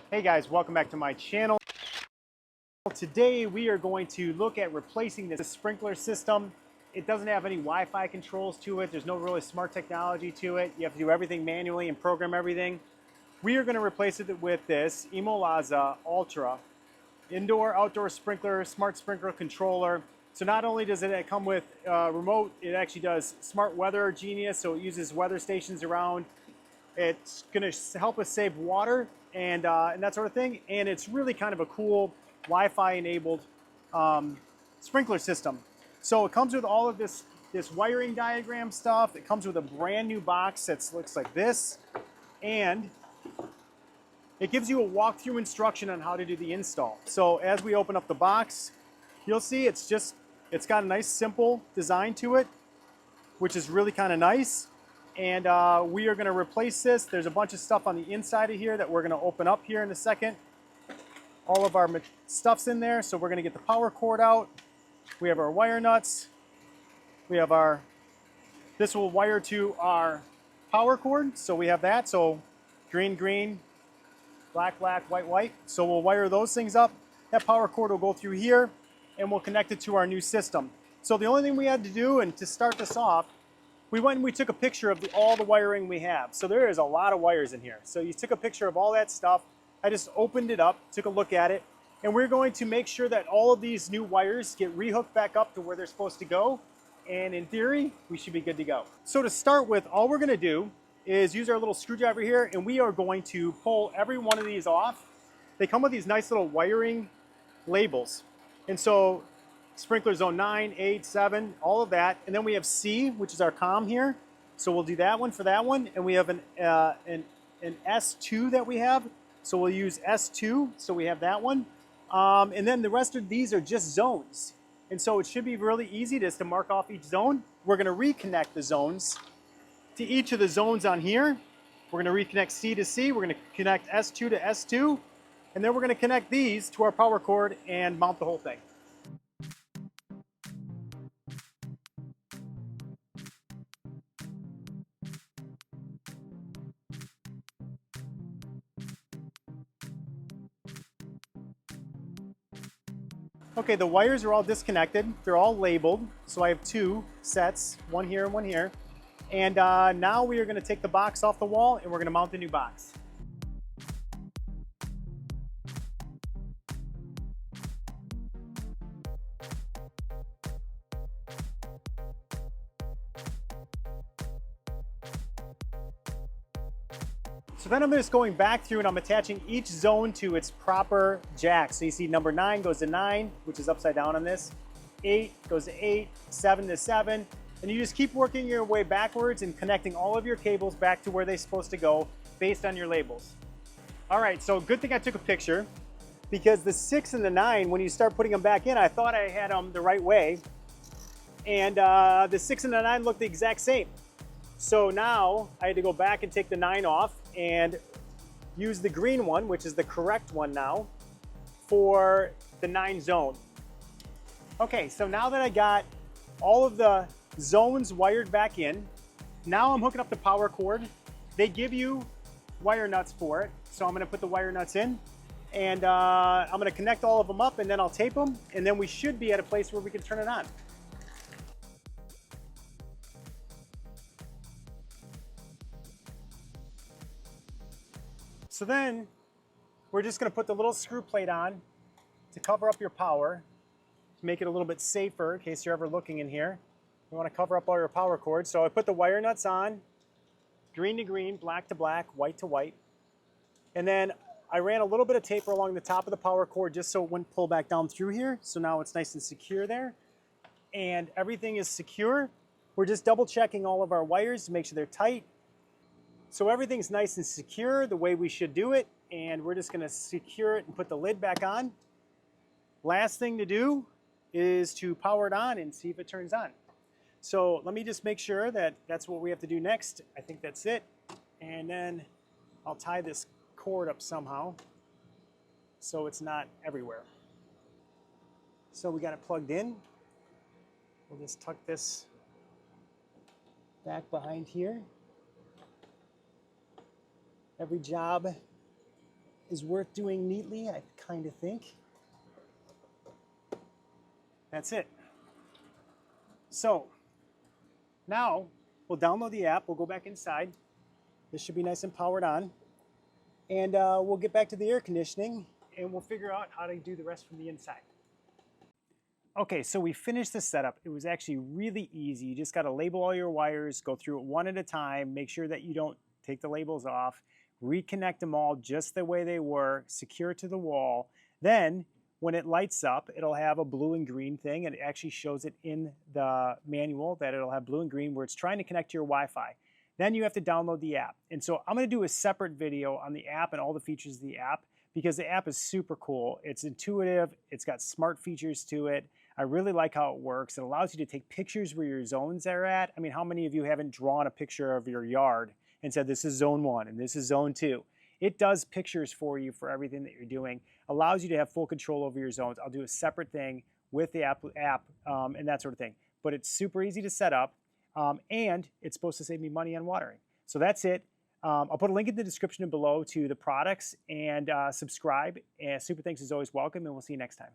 Hey guys, welcome back to my channel. Today we are going to look at replacing this sprinkler system. It doesn't have any Wi-Fi controls to it. There's no really smart technology to it. You have to do everything manually and program everything. We are going to replace it with this Imolaza Ultra indoor-outdoor sprinkler, smart sprinkler controller. So not only does it come with remote, it actually does smart weather genius, so it uses weather stations around. It's going to help us save water and that sort of thing. And it's really kind of a cool Wi-Fi enabled sprinkler system. So it comes with all of this wiring diagram stuff. It comes with a brand new box that looks like this. And it gives you a walkthrough instruction on how to do the install. So as we open up the box, you'll see it's got a nice simple design to it, which is really kind of nice. And we are going to replace this. There's a bunch of stuff on the inside of here that we're going to open up here in a second. All of our stuff's in there, so we're going to get the power cord out. We have our wire nuts. We have this will wire to our power cord, so we have that. So green, green, black, black, white, white. So we'll wire those things up. That power cord will go through here, and we'll connect it to our new system. So the only thing we had to do, and to start this off, we went and we took a picture of all the wiring we have. So there is a lot of wires in here. So you took a picture of all that stuff. I just opened it up, took a look at it, and we're going to make sure that all of these new wires get rehooked back up to where they're supposed to go. And in theory, we should be good to go. So to start with, all we're going to do is use our little screwdriver here, and we are going to pull every one of these off. They come with these nice little wiring labels. And so sprinkler zone 9, 8, 7, all of that. And then we have C, which is our COM here. So we'll do that one for that one. And we have an S2 that we have. So we'll use S2, so we have that one. And then the rest of these are just zones. And so it should be really easy just to mark off each zone. We're gonna reconnect the zones to each of the zones on here. We're gonna reconnect C to C. We're gonna connect S2 to S2. And then we're gonna connect these to our power cord and mount the whole thing. Okay, the wires are all disconnected. They're all labeled. So I have two sets, one here and one here. And now we are going to take the box off the wall and we're going to mount the new box. So then I'm just going back through and I'm attaching each zone to its proper jack. So you see number 9 goes to 9, which is upside down on this. 8 goes to 8, 7 to 7. And you just keep working your way backwards and connecting all of your cables back to where they're supposed to go based on your labels. All right, so good thing I took a picture, because the 6 and the 9, when you start putting them back in, I thought I had them the right way. And the 6 and the 9 look the exact same. So now I had to go back and take the 9 off and use the green one, which is the correct one now, for the 9 zone. Okay, so now that I got all of the zones wired back in, now I'm hooking up the power cord. They give you wire nuts for it, so I'm gonna put the wire nuts in, and I'm gonna connect all of them up, and then I'll tape them, and then we should be at a place where we can turn it on. So then we're just going to put the little screw plate on to cover up your power, to make it a little bit safer in case you're ever looking in here. You want to cover up all your power cords. So I put the wire nuts on, green to green, black to black, white to white. And then I ran a little bit of tape along the top of the power cord just so it wouldn't pull back down through here. So now it's nice and secure there. And everything is secure. We're just double checking all of our wires to make sure they're tight. So everything's nice and secure the way we should do it, and we're just gonna secure it and put the lid back on. Last thing to do is to power it on and see if it turns on. So let me just make sure that that's what we have to do next. I think that's it. And then I'll tie this cord up somehow so it's not everywhere. So we got it plugged in. We'll just tuck this back behind here. Every job is worth doing neatly, I kind of think. That's it. So now we'll download the app, we'll go back inside. This should be nice and powered on. And we'll get back to the air conditioning and we'll figure out how to do the rest from the inside. Okay, so we finished the setup. It was actually really easy. You just got to label all your wires, go through it one at a time, make sure that you don't take the labels off, reconnect them all just the way they were, secure it to the wall. Then when it lights up, it'll have a blue and green thing, and it actually shows it in the manual that it'll have blue and green where it's trying to connect to your Wi-Fi. Then you have to download the app. And so I'm going to do a separate video on the app and all the features of the app because the app is super cool. It's intuitive. It's got smart features to it. I really like how it works. It allows you to take pictures where your zones are at. I mean, how many of you haven't drawn a picture of your yard and said this is zone 1 and this is zone 2? It does pictures for you for everything that you're doing. Allows you to have full control over your zones. I'll do a separate thing with the app and that sort of thing. But it's super easy to set up and it's supposed to save me money on watering. So that's it. I'll put a link in the description below to the products and subscribe. And super thanks is always welcome and we'll see you next time.